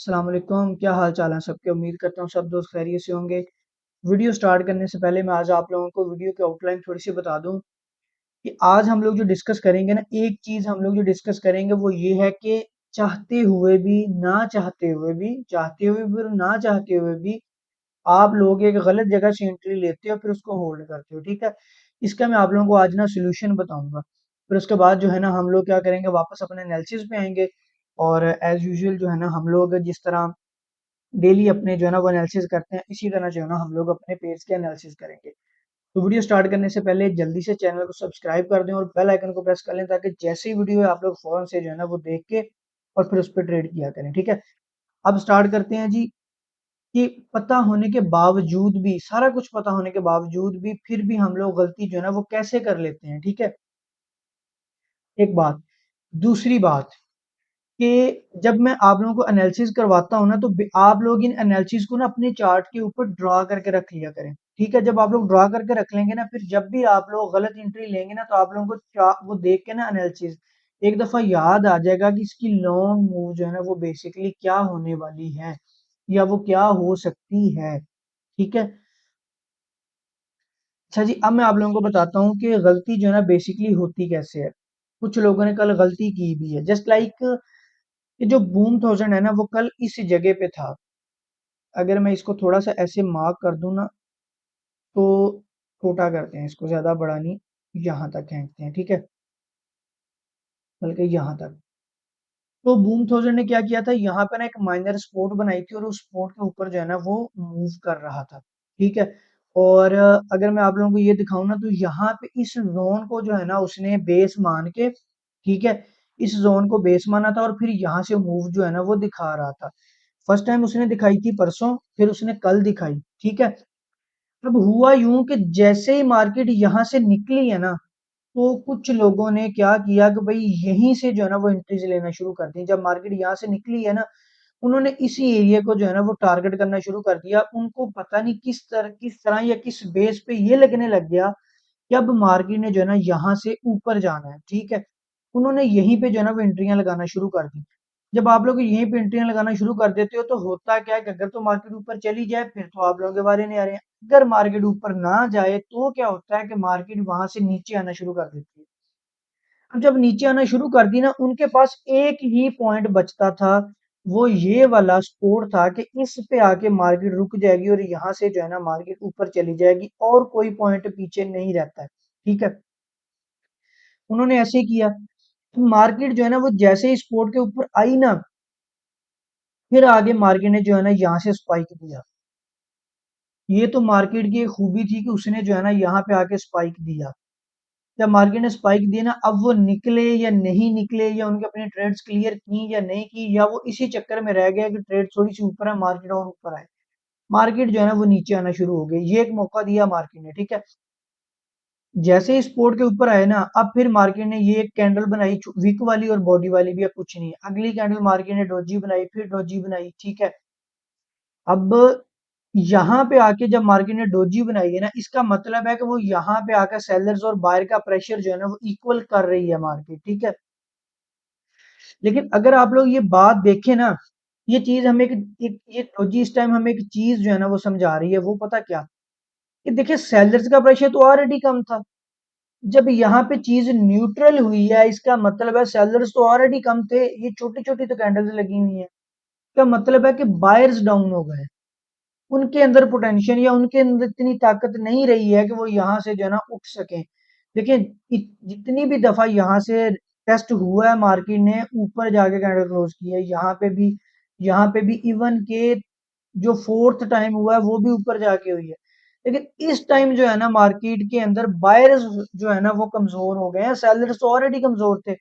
अस्सलाम वालेकुम, क्या हाल चाल है सबके। उम्मीद करता हूँ सब दोस्त खैरियत से होंगे। वीडियो स्टार्ट करने से पहले मैं आज आप लोगों को वीडियो की आउटलाइन थोड़ी सी बता दूं कि आज हम लोग जो डिस्कस करेंगे ना, एक चीज हम लोग जो डिस्कस करेंगे वो ये है कि चाहते हुए भी, ना चाहते हुए भी, चाहते हुए भी और ना चाहते हुए भी आप लोग एक गलत जगह से एंट्री लेते हो, फिर उसको होल्ड करते हो। ठीक है, इसका मैं आप लोगों को आज ना सोल्यूशन बताऊंगा। फिर उसके बाद जो है ना हम लोग क्या करेंगे, वापस अपने एनालिसिस पे आएंगे। और एज यूजुअल जो है ना हम लोग जिस तरह डेली अपने जो है ना वो एनालिसिस करते हैं, इसी तरह जो है ना हम लोग अपने पेज के एनालिसिस करेंगे। तो वीडियो स्टार्ट करने से पहले जल्दी से चैनल को सब्सक्राइब कर दें और बेल आइकन को प्रेस कर लें, ताकि जैसे ही वीडियो है आप लोग फौरन से जो है ना वो देख के और फिर उस पर ट्रेड किया करें। ठीक है, अब स्टार्ट करते हैं जी। कि पता होने के बावजूद भी, सारा कुछ पता होने के बावजूद भी, फिर भी हम लोग गलती जो है ना वो कैसे कर लेते हैं। ठीक है, एक बात। दूसरी बात कि जब मैं आप लोगों को एनालिसिस करवाता हूँ ना, तो आप लोग इन एनालिसिस को ना अपने चार्ट के ऊपर ड्रा करके रख लिया करें। ठीक है, जब आप लोग ड्रा करके रख लेंगे ना, फिर जब भी आप लोग गलत एंट्री लेंगे ना, तो आप लोगों को वो देख के ना एनालिसिस एक दफा याद आ जाएगा कि इसकी लॉन्ग मूव जो है ना वो बेसिकली क्या होने वाली है, या वो क्या हो सकती है। ठीक है, अच्छा जी, अब मैं आप लोगों को बताता हूँ कि गलती जो है ना बेसिकली होती कैसे है। कुछ लोगों ने कल गलती की भी है, जस्ट लाइक ये जो बूम थाउजेंड है ना वो कल इस जगह पे था। अगर मैं इसको थोड़ा सा ऐसे मार्क कर दूं ना, तो छोटा करते हैं इसको, ज्यादा बड़ा नहीं, यहाँ तक खींचते हैं। ठीक है, बल्कि यहाँ तक। तो बूम थाउजेंड ने क्या किया था, यहाँ पे ना एक माइनर स्पोर्ट बनाई थी और उस स्पोर्ट के ऊपर जो है ना वो मूव कर रहा था। ठीक है, और अगर मैं आप लोगों को ये दिखाऊं ना, तो यहाँ पे इस जोन को जो है ना उसने बेस मान के, ठीक है, इस जोन को बेस माना था और फिर यहाँ से मूव जो है ना वो दिखा रहा था। फर्स्ट टाइम उसने दिखाई थी परसों, फिर उसने कल दिखाई। ठीक है, अब हुआ यूं कि जैसे ही मार्केट यहाँ से निकली है ना, तो कुछ लोगों ने क्या किया कि भाई यहीं से जो है ना वो एंट्रीज लेना शुरू कर दी। जब मार्केट यहाँ से निकली है ना, उन्होंने इसी एरिया को जो है ना वो टारगेट करना शुरू कर दिया। उनको पता नहीं किस तरह या किस बेस पे ये लगने लग गया कि अब मार्केट ने जो है ना यहाँ से ऊपर जाना है। ठीक है, उन्होंने यहीं पे जो है ना वो एंट्रियां लगाना शुरू कर दी। जब आप लोग यहीं पे एंट्रियां लगाना शुरू कर देते हो, तो होता क्या है कि अगर तो मार्केट ऊपर चली जाए फिर तो आप लोगों के बारे नहीं आ रहे हैं। अगर मार्केट ऊपर ना जाए तो क्या होता है कि मार्केट वहां से नीचे आना शुरू कर देती है। अब जब नीचे आना शुरू कर दी ना, उनके पास एक ही पॉइंट बचता था, वो ये वाला सपोर्ट था कि इस पे आके मार्केट रुक जाएगी और यहाँ से जो है ना मार्केट ऊपर चली जाएगी, और कोई पॉइंट पीछे नहीं रहता है। ठीक है, उन्होंने ऐसे ही किया। तो मार्केट जो है ना वो जैसे ही सपोर्ट के ऊपर आई ना, फिर आगे मार्केट ने जो है ना यहाँ से स्पाइक दिया। ये तो मार्केट की एक खूबी थी कि उसने जो है ना यहाँ पे आके स्पाइक दिया। जब मार्केट ने स्पाइक दिया ना, अब वो निकले या नहीं निकले, या उनके अपने ट्रेड्स क्लियर की या नहीं की, या वो इसी चक्कर में रह गया कि ट्रेड थोड़ी सी ऊपर है, मार्केट और ऊपर आए, मार्केट जो है ना वो नीचे आना शुरू हो गई। ये एक मौका दिया मार्केट ने। ठीक है, जैसे ही स्पोर्ट के ऊपर आए ना, अब फिर मार्केट ने ये एक कैंडल बनाई, वीक वाली और बॉडी वाली भी, अब कुछ नहीं। अगली कैंडल मार्केट ने डोजी बनाई, फिर डोजी बनाई। ठीक है, अब यहाँ पे आके जब मार्केट ने डोजी बनाई है ना, इसका मतलब है कि वो यहाँ पे आकर सेलर्स और बायर का प्रेशर जो है ना वो इक्वल कर रही है मार्केट। ठीक है, लेकिन अगर आप लोग ये बात देखें ना, ये चीज हमें ये डोजी इस टाइम हमें एक चीज जो है ना वो समझा रही है। वो पता क्या, कि देखिए सेलर्स का प्रेशर तो ऑलरेडी कम था। जब यहाँ पे चीज न्यूट्रल हुई है, इसका मतलब है सेलर्स तो ऑलरेडी कम थे, ये छोटी छोटी तो कैंडल्स लगी हुई है। इसका मतलब है कि बायर्स डाउन हो गए, उनके अंदर पोटेंशियल या उनके अंदर इतनी ताकत नहीं रही है कि वो यहाँ से जो है ना उठ सके। देखिए, जितनी भी दफा यहाँ से टेस्ट हुआ है, मार्केट ने ऊपर जाके कैंडल क्लोज की है। यहाँ पे भी इवन के जो फोर्थ टाइम हुआ है वो भी ऊपर जाके हुई है। लेकिन इस टाइम जो है ना मार्केट के अंदर बायर्स जो है ना वो कमजोर हो गए हैं, सेलर्स तो ऑलरेडी कमजोर थे।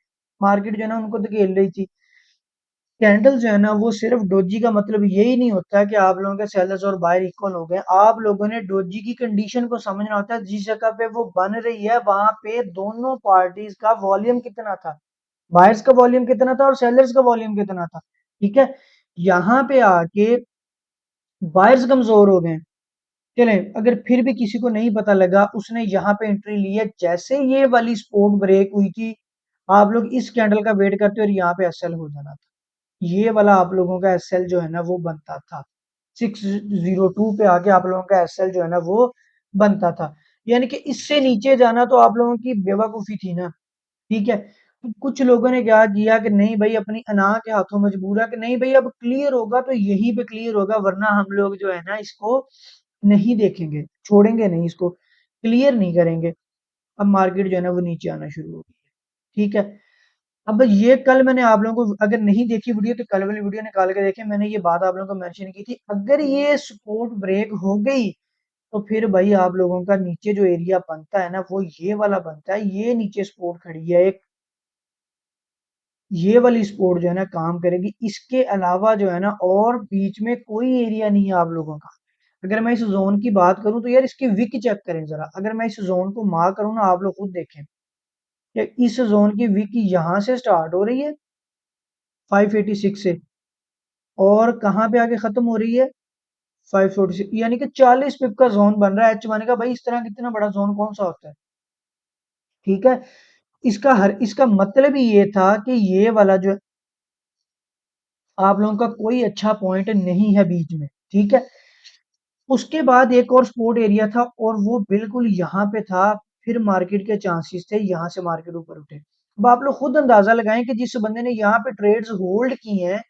मार्केट जो है ना उनको धकेल रही थी। कैंडल जो है ना वो सिर्फ डोजी का मतलब यही नहीं होता कि आप लोगों के सेलर्स और बायर इक्वल हो गए। आप लोगों ने डोजी की कंडीशन को समझना होता है। जिस जगह पे वो बन रही है वहां पे दोनों पार्टीज का वॉल्यूम कितना था, बायर्स का वॉल्यूम कितना था और सेलर्स का वॉल्यूम कितना था। ठीक है, यहाँ पे आके बायर्स कमजोर हो गए। चलें, अगर फिर भी किसी को नहीं पता लगा, उसने यहाँ पे एंट्री ली है, जैसे ये वाली सपोर्ट ब्रेक हुई थी, आप लोग इस कैंडल का वेट करते और यहाँ पे एसएल हो जाना था। ये वाला आप लोगों का एसएल जो है ना वो बनता था। 602 पे आके आप लोगों का एसएल जो है ना वो बनता था। यानी कि इससे नीचे जाना तो आप लोगों की बेवकूफी थी ना। ठीक है। तो कुछ लोगों ने क्या किया कि नहीं भाई, अपनी अना के हाथों मजबूर है कि नहीं भाई, अब क्लियर होगा तो यहीं पे क्लियर होगा, वरना हम लोग जो है ना इसको नहीं देखेंगे, छोड़ेंगे नहीं इसको, क्लियर नहीं करेंगे। अब मार्केट जो है ना वो नीचे आना शुरू हो गई है। ठीक है। अब ये कल मैंने आप लोगों को, अगर नहीं देखी वीडियो तो कल वाली वीडियो निकाल के देखें, मैंने ये बात आप लोगों को मेंशन की थी। अगर ये सपोर्ट ब्रेक हो गई तो फिर भाई आप लोगों का नीचे जो एरिया बनता है ना वो ये वाला बनता है। ये नीचे सपोर्ट खड़ी है एक, ये वाली सपोर्ट जो है ना काम करेगी। इसके अलावा जो है ना और बीच में कोई एरिया नहीं है आप लोगों का। अगर मैं इस जोन की बात करूं तो यार इसकी विक चेक करें जरा। अगर मैं इस जोन को मार्क करूं ना, आप लोग खुद देखें कि इस जोन की विक यहां से स्टार्ट हो रही है 586 से, और कहाँ पे आके खत्म हो रही है 546, यानी कि 40 पिप का जोन बन रहा है एच वन का। भाई इस तरह कितना बड़ा जोन कौन सा होता है। ठीक है। इसका मतलब ही ये था कि ये वाला जो आप लोगों का कोई अच्छा पॉइंट नहीं है बीच में। ठीक है। उसके बाद एक और सपोर्ट एरिया था और वो बिल्कुल यहाँ पे था। फिर मार्केट के चांसेस थे यहाँ से मार्केट ऊपर उठे। अब आप लोग खुद अंदाजा लगाएं कि जिस बंदे ने यहाँ पे ट्रेड्स होल्ड की हैं,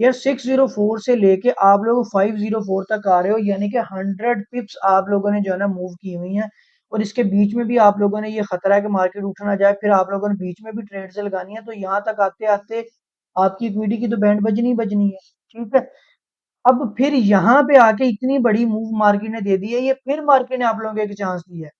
यार 604 से लेके आप लोग 504 तक आ रहे हो, यानी कि 100 पिप्स आप लोगों ने जो है ना मूव की हुई है। और इसके बीच में भी आप लोगों ने ये खतरा है कि मार्केट उठ ना जाए, फिर आप लोगों ने बीच में भी ट्रेड से लगानी है। तो यहाँ तक आते आते आपकी इक्विटी की तो बैंड बजनी ही बजनी है। ठीक है। अब फिर यहाँ पे आके इतनी बड़ी मूव मार्केट ने दे दी है, ये फिर मार्केट ने आप लोगों को एक चांस दिया है।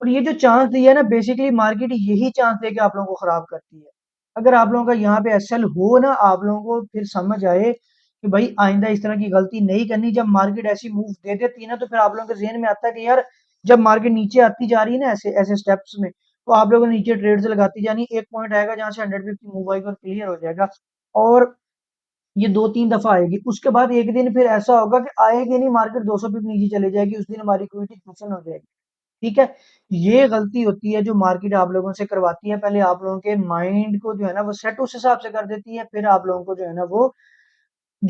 और ये जो चांस दिया है ना, बेसिकली मार्केट यही चांस देके आप लोगों को खराब करती है। अगर आप लोगों का यहाँ पे एसएल हो ना, आप लोगों को फिर समझ आए कि भाई आइंदा इस तरह की गलती नहीं करनी। जब मार्केट ऐसी मूव दे देती है ना, तो फिर आप लोगों के जहन में आता है कि यार जब मार्केट नीचे आती जा रही है ना ऐसे ऐसे स्टेप्स में, तो आप लोगों ने नीचे ट्रेड से लगाती जानी। एक पॉइंट आएगा जहां से 150 मूव आएगी और क्लियर हो जाएगा। और ये 2-3 दफा आएगी। उसके बाद एक दिन फिर ऐसा होगा कि आएगी नहीं, मार्केट 200 पिप नीचे चले जाएगी, उस दिन हमारी इक्विटी नुकसान हो जाएगी। ठीक है। ये गलती होती है जो मार्केट आप लोगों से करवाती है। पहले आप लोगों के माइंड को जो है ना वो सेट उस हिसाब से कर देती है, फिर आप लोगों को जो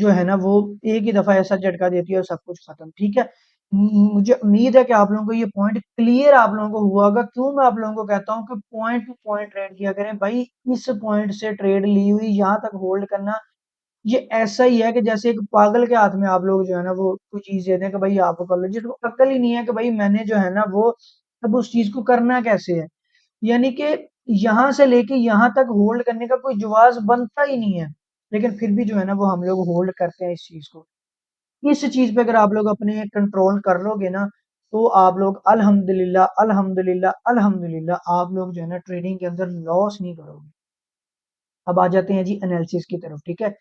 है ना वो एक ही दफा ऐसा झटका देती है और सब कुछ खत्म। ठीक है। मुझे उम्मीद है कि आप लोगों को ये पॉइंट क्लियर आप लोगों को हुआ होगा। क्यों मैं आप लोगों को कहता हूँ कि पॉइंट टू पॉइंट ट्रेड किया करें भाई। इस पॉइंट से ट्रेड ली हुई यहाँ तक होल्ड करना, ये ऐसा ही है कि जैसे एक पागल के हाथ में आप लोग जो है ना वो कोई चीज देते हैं कि भाई आप कर लो, जिसको अक्ल ही नहीं है कि भाई मैंने जो है ना वो अब उस चीज को करना कैसे है। यानी कि यहाँ से लेके यहाँ तक होल्ड करने का कोई जवाब बनता ही नहीं है, लेकिन फिर भी जो है ना वो हम लोग होल्ड करते हैं इस चीज को। इस चीज पे अगर आप लोग अपने कंट्रोल कर लोगे ना, तो आप लोग अल्हम्दुलिल्लाह अल्हम्दुलिल्लाह अल्हम्दुलिल्लाह आप लोग जो है ना ट्रेडिंग के अंदर लॉस नहीं करोगे। अब आ जाते हैं जी एनालिसिस की तरफ। ठीक है।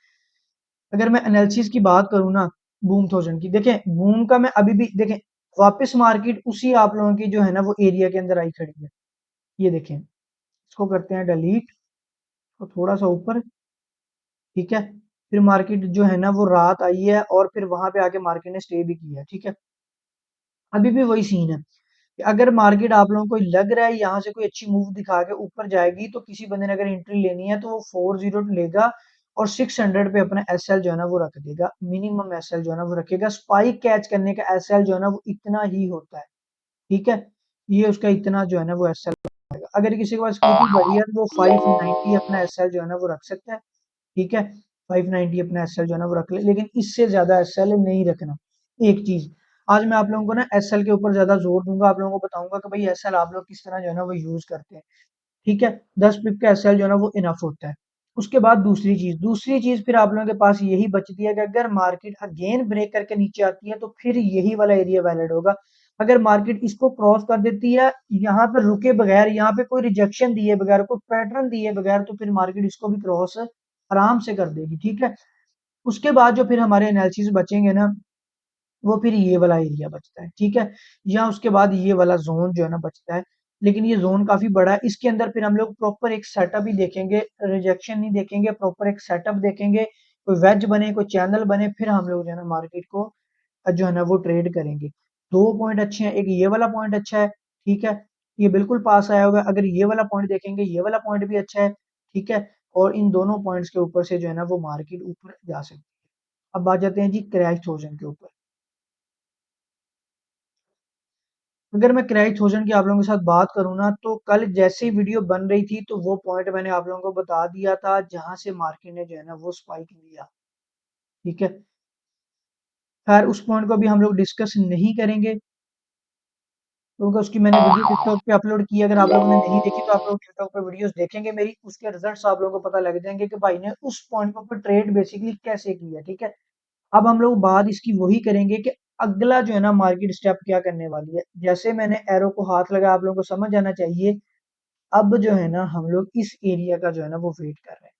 अगर मैं एनालिसिस की बात करूँ ना बूम थाउजेंड की, देखें बूम का मैं अभी भी देखें वापस मार्केट उसी आप लोगों की जो है ना वो एरिया के अंदर आई खड़ी है। ये देखें, इसको करते हैं डिलीट, तो थोड़ा सा ऊपर। ठीक है। फिर मार्केट जो है ना वो रात आई है और फिर वहां पे आके मार्केट ने स्टे भी किया है। ठीक है। अभी भी वही सीन है कि अगर मार्केट आप लोगों को लग रहा है यहाँ से कोई अच्छी मूव दिखा के ऊपर जाएगी, तो किसी बंदे ने अगर एंट्री लेनी है तो वो 40 लेगा और 600 पे अपना एसएल जो है ना वो रख देगा। मिनिमम एसएल जो है ना वो रखेगा। स्पाइक कैच करने का एसएल जो है ना वो इतना ही होता है। ठीक है। ये उसका इतना जो है ना वो एसएल रहेगा। अगर किसी के पास स्कूटी बड़ी है तो वो 590 अपना एसएल जो है ना वो रख सकता है। ठीक है। 590 अपना एसएल जो है ना वो रख ले, लेकिन इससे ज्यादा एसएल नहीं रखना। एक चीज, आज मैं आप लोगों को ना एसएल के ऊपर ज्यादा जोर दूंगा, आप लोगों को बताऊंगा कि भाई एसएल आप लोग किस तरह जो है ना वो यूज करते हैं। ठीक है। 10 पिप का एसएल जो है ना वो इनफ होता है। उसके बाद दूसरी चीज फिर आप लोगों के पास यही बचती है कि अगर मार्केट अगेन ब्रेक करके नीचे आती है तो फिर यही वाला एरिया वैलिड होगा। अगर मार्केट इसको क्रॉस कर देती है, यहाँ पे रुके बगैर, यहाँ पे कोई रिजेक्शन दिए बगैर, कोई पैटर्न दिए बगैर, तो फिर मार्केट इसको भी क्रॉस आराम से कर देगी। ठीक है। उसके बाद जो फिर हमारे एनालिसिस बचेंगे ना, वो फिर ये वाला एरिया बचता है। ठीक है। या उसके बाद ये वाला जोन जो है ना बचता है। लेकिन ये जोन काफी बड़ा है, इसके अंदर फिर हम लोग प्रॉपर एक सेटअप ही देखेंगे, रिजेक्शन नहीं देखेंगे, प्रॉपर एक सेटअप देखेंगे, कोई वेज बने कोई चैनल बने, फिर हम लोग जो है ना मार्केट को जो है ना वो ट्रेड करेंगे। दो पॉइंट अच्छे हैं, एक ये वाला पॉइंट अच्छा है। ठीक है। ये बिल्कुल पास आया होगा। अगर ये वाला पॉइंट देखेंगे, ये वाला पॉइंट भी अच्छा है। ठीक है। और इन दोनों पॉइंट्स के ऊपर से जो है ना वो मार्केट ऊपर जा सकती है। अब आ जाते हैं जी क्रैश थॉज़ेंड के ऊपर। अगर मैं क्रैश थॉज़ेंड की आप लोगों के साथ बात करूँ ना, तो कल जैसे ही वीडियो बन रही थी तो वो पॉइंट मैंने आप लोगों को बता दिया था जहाँ से मार्केट ने जो है ना वो स्पाइक लिया। ठीक है, खैर उस पॉइंट को भी हम लोग डिस्कस नहीं करेंगे क्योंकि उसकी मैंने वीडियो टिकटॉक पे अपलोड की है। अगर आप लोगों ने नहीं देखी तो आप लोग टिकटॉक पे वीडियोस देखेंगे मेरी, उसके रिजल्ट्स आप लोगों को पता लग जाएंगे कि भाई ने उस पॉइंट के ऊपर ट्रेड बेसिकली कैसे किया। ठीक है, अब हम लोग बात इसकी वही करेंगे कि अगला जो है ना मार्केट स्टेप क्या करने वाली है। जैसे मैंने एरो को हाथ लगाया, आप लोगों को समझ आना चाहिए। अब जो है ना हम लोग इस एरिया का जो है ना वो वेट कर रहे हैं।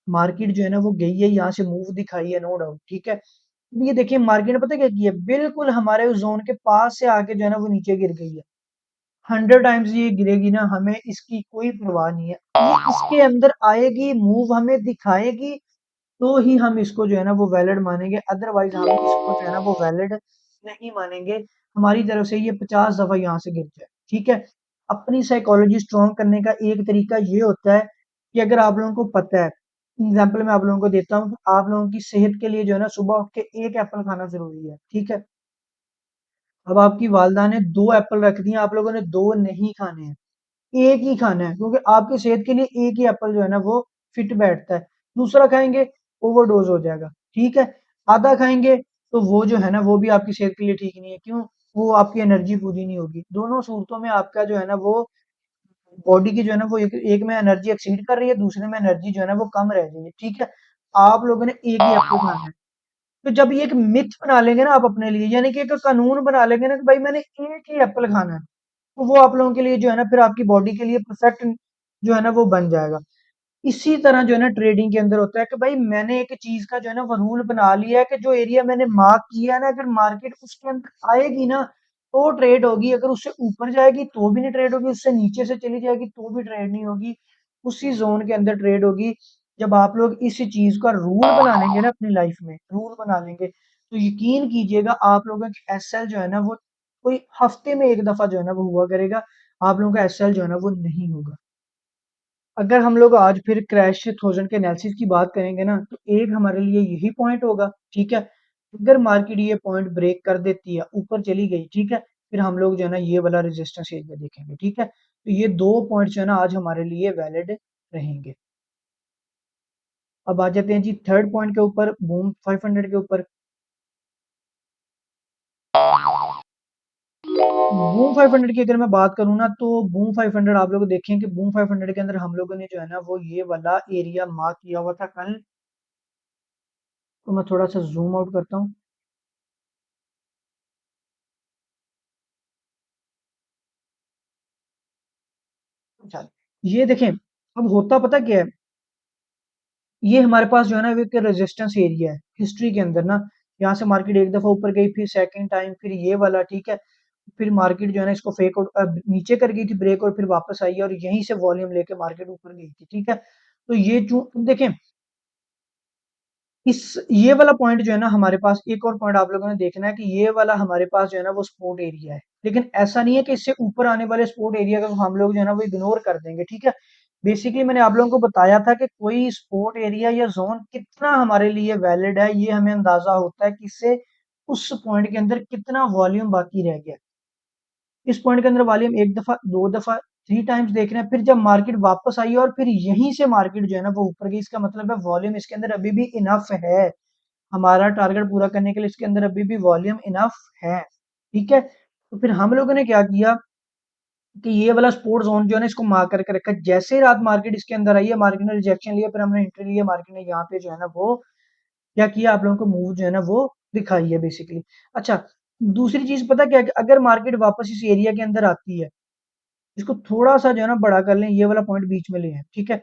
मार्केट जो है ना वो गई है, यहाँ से मूव दिखाई है, नो डाउट। ठीक है, अब ये देखिए मार्केट ने पता क्या किया, बिल्कुल हमारे उस जोन के पास से आके जो है ना वो नीचे गिर गई है। 100 टाइम्स ये गिरेगी ना, हमें इसकी कोई परवाह नहीं है। ये इसके अंदर आएगी, मूव हमें दिखाएगी, तो ही हम इसको जो है ना वो वैलिड मानेंगे, अदरवाइज हम इसको जो है ना वो वैलिड नहीं मानेंगे। हमारी तरफ से ये 50 दफा यहाँ से गिर जाए। ठीक है, अपनी साइकोलॉजी स्ट्रॉन्ग करने का एक तरीका ये होता है कि अगर आप लोगों को पता है, एग्जाम्पल मैं आप लोगों को देता हूँ, आप लोगों की सेहत के लिए जो है ना सुबह उठ के एक एप्पल खाना जरूरी है। ठीक है, अब आपकी वालदा ने 2 एप्पल रख दिए, आप लोगों ने 2 नहीं खाने हैं, एक ही खाना है, क्योंकि आपकी सेहत के लिए एक ही एप्पल जो है ना वो फिट बैठता है। दूसरा खाएंगे, ओवरडोज हो जाएगा। ठीक है, आधा खाएंगे तो वो जो है ना वो भी आपकी सेहत के लिए ठीक नहीं है। क्यों? वो आपकी एनर्जी पूरी नहीं होगी। दोनों सूरतों में आपका जो है ना वो बॉडी की जो है ना वो एक में एनर्जी एक्सीड कर रही है, दूसरे में एनर्जी जो है ना वो कम रह रही है। ठीक है, आप लोगों ने एक ही एप्पल खाना है। तो जब ये एक मिथ बना लेंगे ना आप अपने लिए, यानी कि एक कानून बना लेंगे ना कि भाई मैंने एक ही एप्पल खाना है, तो वो आप लोगों के लिए जो है ना फिर आपकी बॉडी के लिए परफेक्ट जो है ना वो बन जाएगा। इसी तरह जो है ना ट्रेडिंग के अंदर होता है कि भाई मैंने एक चीज का जो है ना वो रूल बना लिया है कि जो एरिया मैंने मार्क किया है ना, अगर मार्केट उसके अंदर आएगी ना तो ट्रेड होगी, अगर उससे ऊपर जाएगी तो भी नहीं ट्रेड होगी, उससे नीचे से चली जाएगी तो भी ट्रेड नहीं होगी, उसी जोन के अंदर ट्रेड होगी। जब आप लोग इस चीज का रूल बना लेंगे ना, अपनी लाइफ में रूल बना लेंगे, तो यकीन कीजिएगा आप लोगों की एसएल जो है ना वो कोई हफ्ते में एक दफा जो है ना वो हुआ करेगा, आप लोगों का एसएल जो है ना वो नहीं होगा। अगर हम लोग आज फिर क्रैश थाउजेंड के एनालिसिस की बात करेंगे ना, तो एक हमारे लिए यही पॉइंट होगा। ठीक है, अगर मार्केट ये पॉइंट ब्रेक कर देती है, ऊपर चली गई, ठीक है, फिर हम लोग जो है ना ये वाला रेजिस्टेंस एरिया देखेंगे। ठीक है, तो ये 2 पॉइंट जो है ना आज हमारे लिए वैलिड रहेंगे। अब आ जाते हैं जी थर्ड पॉइंट के ऊपर, बूम 500 के ऊपर। बूम 500 की अगर मैं बात करूँ ना, तो बूम 500 आप लोग देखें कि बूम 500 के अंदर हम लोगों ने जो है ना वो ये वाला एरिया मार्क किया हुआ था कल। तो मैं थोड़ा सा जूम आउट करता हूँ। अच्छा, ये देखें, अब होता पता क्या है, ये हमारे पास जो है ना एक रेजिस्टेंस एरिया है हिस्ट्री के अंदर ना। यहाँ से मार्केट एक दफा ऊपर गई, फिर सेकंड टाइम, फिर ये वाला। ठीक है, फिर मार्केट जो है ना इसको फेक आउट नीचे कर गई थी ब्रेक, और फिर वापस आई है और यहीं से वॉल्यूम लेके मार्केट ऊपर गई थी। ठीक है, तो ये जो देखें, इस ये वाला पॉइंट जो है ना हमारे पास, एक और पॉइंट आप लोगों ने देखना है कि ये वाला हमारे पास जो है ना वो सपोर्ट एरिया है, लेकिन ऐसा नहीं है कि इससे ऊपर आने वाले सपोर्ट एरिया को हम लोग जो है ना वो इग्नोर कर देंगे। ठीक है, बेसिकली मैंने आप लोगों को बताया था कि कोई सपोर्ट एरिया या जोन कितना हमारे लिए वैलिड है, ये हमें अंदाजा होता है कि इससे उस पॉइंट के अंदर कितना वॉल्यूम बाकी रह गया। इस पॉइंट के अंदर वॉल्यूम एक दफा, दो दफा, 3 टाइम्स देख रहे हैं, फिर जब मार्केट वापस आई और फिर यहीं से मार्केट जो है ना वो ऊपर गई, इसका मतलब है वॉल्यूम इसके अंदर अभी भी इनफ है, हमारा टारगेट पूरा करने के लिए इसके अंदर अभी भी वॉल्यूम इनफ है। ठीक है, तो फिर हम लोगों ने क्या किया कि ये वाला स्पोर्ट जोन जो है ना इसको मार्क करके रखा। जैसे ही रात मार्केट इसके अंदर आई है, मार्केट ने रिजेक्शन लिया, फिर हमने एंट्री लिया, मार्केट ने यहाँ पे जो है ना वो क्या किया, आप लोगों को मूव जो है ना वो दिखाई है बेसिकली। अच्छा, दूसरी चीज पता क्या है कि अगर मार्केट वापस इस एरिया के अंदर आती है, इसको थोड़ा सा जो है ना बड़ा कर लें, ये वाला पॉइंट बीच में ले हैं। ठीक है,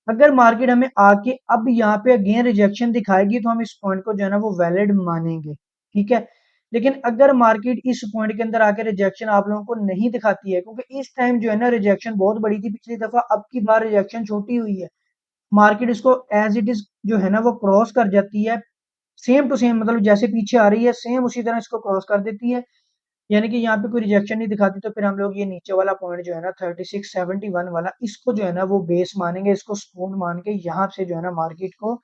अगर मार्केट हमें आके अब यहाँ पे अगेन रिजेक्शन दिखाएगी, तो हम इस पॉइंट को जो है ना वो वैलिड मानेंगे। ठीक है, लेकिन अगर मार्केट इस पॉइंट के अंदर आके रिजेक्शन आप लोगों को नहीं दिखाती है, क्योंकि इस टाइम जो है ना रिजेक्शन बहुत बड़ी थी पिछली दफा, अब की बार रिजेक्शन छोटी हुई है, मार्केट इसको एज इट इज जो है ना वो क्रॉस कर जाती है, सेम टू सेम, मतलब जैसे पीछे आ रही है सेम उसी तरह इसको क्रॉस कर देती है। यानी कि यहाँ पे कोई रिजेक्शन नहीं दिखाती, तो फिर हम लोग ये नीचे वाला पॉइंट जो है ना 3671 वाला, इसको जो है ना वो बेस मानेंगे, इसको सपोर्ट मान के यहाँ से जो है ना मार्केट को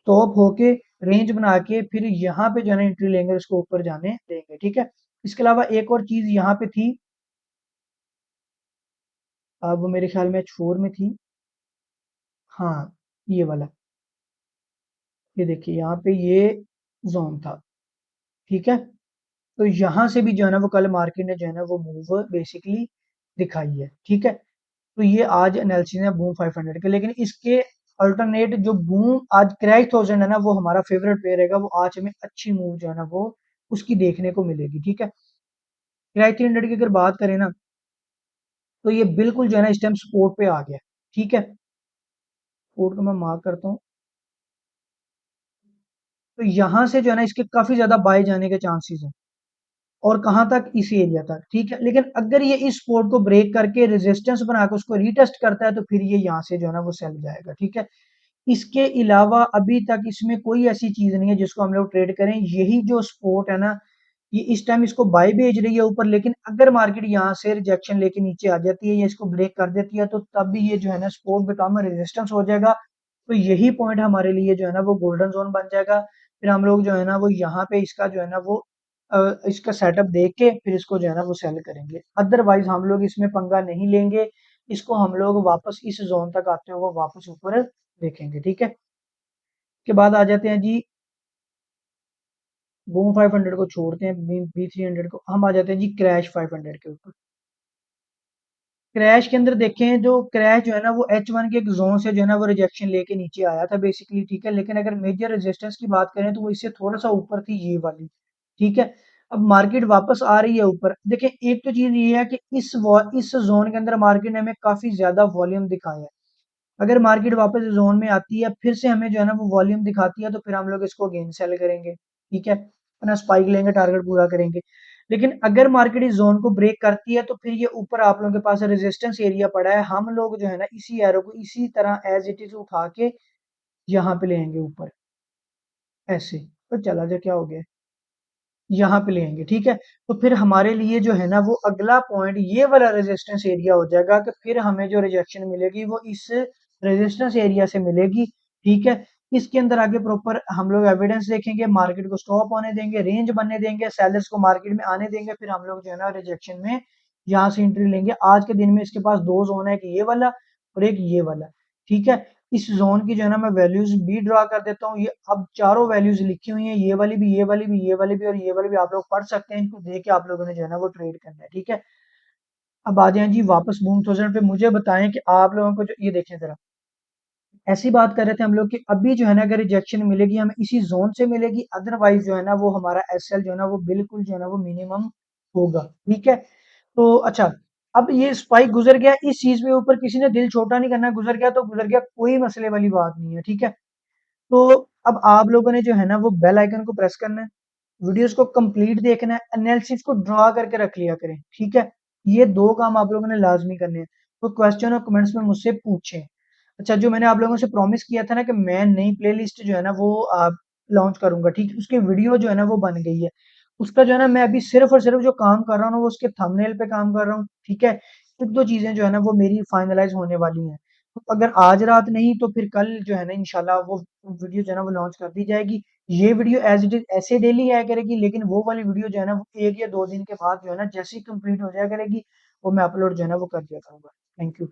टॉप होके रेंज बना के फिर यहाँ पे जो है ना एंट्री लेंगे, उसको ऊपर जाने देंगे। ठीक है, इसके अलावा एक और चीज यहाँ पे थी, अब वो मेरे ख्याल में H4 में थी। हाँ, ये वाला, ये देखिए यहाँ पे ये जोन था। ठीक है, तो यहाँ से भी जो है ना वो कल मार्केट ने जो है ना वो मूव बेसिकली दिखाई है। ठीक है, तो ये आज एनालिसिस है बूम 500 के, लेकिन इसके अल्टरनेट जो बूम आज क्रैश 1000 है ना, वो हमारा फेवरेट पेयर रहेगा, वो आज हमें अच्छी मूव जो है ना वो उसकी देखने को मिलेगी। ठीक है, क्रैश 300 की अगर बात करें ना, तो ये बिल्कुल जो है ना इस टाइम सपोर्ट पे आ गया। ठीक है, सपोर्ट को मैं मार्क करता हूँ, तो यहाँ से जो है ना इसके काफी ज्यादा बाय जाने के चांसेस हैं, और कहाँ तक, इसी एरिया तक। ठीक है, लेकिन अगर ये इस सपोर्ट को ब्रेक करके रेजिस्टेंस बनाकर उसको रीटेस्ट करता है, तो फिर ये यहाँ से जो है ना वो सेल जाएगा। ठीक है, इसके अलावा अभी तक इसमें कोई ऐसी चीज नहीं है जिसको हम लोग ट्रेड करें। यही जो सपोर्ट है ना, ये इस टाइम इसको बाय भेज रही है ऊपर, लेकिन अगर मार्केट यहाँ से रिजेक्शन लेके नीचे आ जाती है या इसको ब्रेक कर देती है, तो तब भी ये जो है ना सपोर्ट बिकम रेजिस्टेंस हो जाएगा। तो यही पॉइंट हमारे लिए जो है ना वो गोल्डन जोन बन जाएगा। फिर हम लोग जो है ना वो यहाँ पे इसका जो है ना वो इसका सेटअप देख के फिर इसको जो है ना वो सेल करेंगे, अदरवाइज हम लोग इसमें पंगा नहीं लेंगे। इसको हम लोग वापस इस जोन तक आते हुए वापस ऊपर देखेंगे। ठीक है, के बाद आ जाते हैं जी, बूम 500 को छोड़ते हैं, बी 300 को, हम आ जाते हैं जी क्रैश 500 के ऊपर। क्रैश के अंदर देखें, जो क्रैश जो है ना वो H1 के एक जोन से जो है ना वो रिजेक्शन लेके नीचे आया था बेसिकली। ठीक है, लेकिन अगर मेजर रेजिस्टेंस की बात करें तो वो इससे थोड़ा सा ऊपर थी, ये वाली। ठीक है, अब मार्केट वापस आ रही है ऊपर। देखें, एक तो चीज ये है कि इस जोन के अंदर मार्केट ने हमें काफी ज्यादा वॉल्यूम दिखाया है। अगर मार्केट वापस जोन में आती है, फिर से हमें जो है ना वो वॉल्यूम दिखाती है, तो फिर हम लोग इसको अगेन सेल करेंगे। ठीक है, अपना स्पाइक लेंगे, टारगेट पूरा करेंगे। लेकिन अगर मार्केट इस जोन को ब्रेक करती है, तो फिर ये ऊपर आप लोगों के पास रेजिस्टेंस एरिया पड़ा है, हम लोग जो है ना इसी एरो को इसी तरह एज इट इज उठा के यहाँ पे लेंगे ऊपर, ऐसे। तो चला जा, क्या हो गया, यहाँ पे लेंगे। ठीक है, तो फिर हमारे लिए जो है ना वो अगला पॉइंट ये वाला रेजिस्टेंस एरिया हो जाएगा, कि फिर हमें जो रिजेक्शन मिलेगी वो इस रेजिस्टेंस एरिया से मिलेगी। ठीक है, इसके अंदर आगे प्रॉपर हम लोग एविडेंस देखेंगे, मार्केट को स्टॉप होने देंगे, रेंज बनने देंगे, सेलर्स को मार्केट में आने देंगे, फिर हम लोग जो है ना रिजेक्शन में यहाँ से एंट्री लेंगे। आज के दिन में इसके पास दो जोन है, एक ये वाला और एक ये वाला। ठीक है, इस जोन की जो है ना मैं वैल्यूज भी ड्रा कर देता हूँ। ये अब चारों वैल्यूज लिखी हुई हैं, ये वाली भी, ये वाली भी, ये वाली भी और ये वाली भी, आप लोग पढ़ सकते हैं, इनको देख के आप लोगों ने जो है ना वो ट्रेड करना है। ठीक है, अब आ जाए जी वापस बूम 1000 पे, मुझे बताएं कि आप लोगों को जो ये देखें जरा, ऐसी बात कर रहे थे हम लोग कि अभी जो है ना अगर रिजेक्शन मिलेगी हमें इसी जोन से मिलेगी, अदरवाइज जो है ना वो हमारा एसएल जो है ना वो बिल्कुल जो है ना वो मिनिमम होगा। ठीक है, तो अच्छा, अब ये स्पाइक गुजर गया, इस चीज के ऊपर किसी ने दिल छोटा नहीं करना, गुजर गया तो गुजर गया, कोई मसले वाली बात नहीं है। ठीक है, तो अब आप लोगों ने जो है ना वो बेल आइकन को प्रेस करना है, वीडियोस को कंप्लीट देखना है, एनालिसिस को ड्रा करके रख लिया करें। ठीक है, ये दो काम आप लोगों ने लाजमी करने हैं। तो क्वेश्चन और कमेंट्स में मुझसे पूछें। अच्छा, जो मैंने आप लोगों से प्रॉमिस किया था ना कि मैं नई प्लेलिस्ट जो है ना वो लॉन्च करूंगा, ठीक है, उसकी वीडियो जो है ना वो बन गई है। उसका जो है ना मैं अभी सिर्फ और सिर्फ जो काम कर रहा हूँ ना वो उसके थंबनेल पे काम कर रहा हूँ। ठीक है, एक दो चीजें जो है ना वो मेरी फाइनलाइज होने वाली हैं, तो अगर आज रात नहीं तो फिर कल जो है ना इंशाल्लाह वो वीडियो जो है ना वो लॉन्च कर दी जाएगी। ये वीडियो एज इट इज ऐसे डेली आया करेगी, लेकिन वो वाली वीडियो जो है ना वो 1 या 2 दिन के बाद जो है ना जैसे ही कंप्लीट हो जाया करेगी, वो मैं अपलोड जो है ना वो कर दिया करूंगा। Thank you.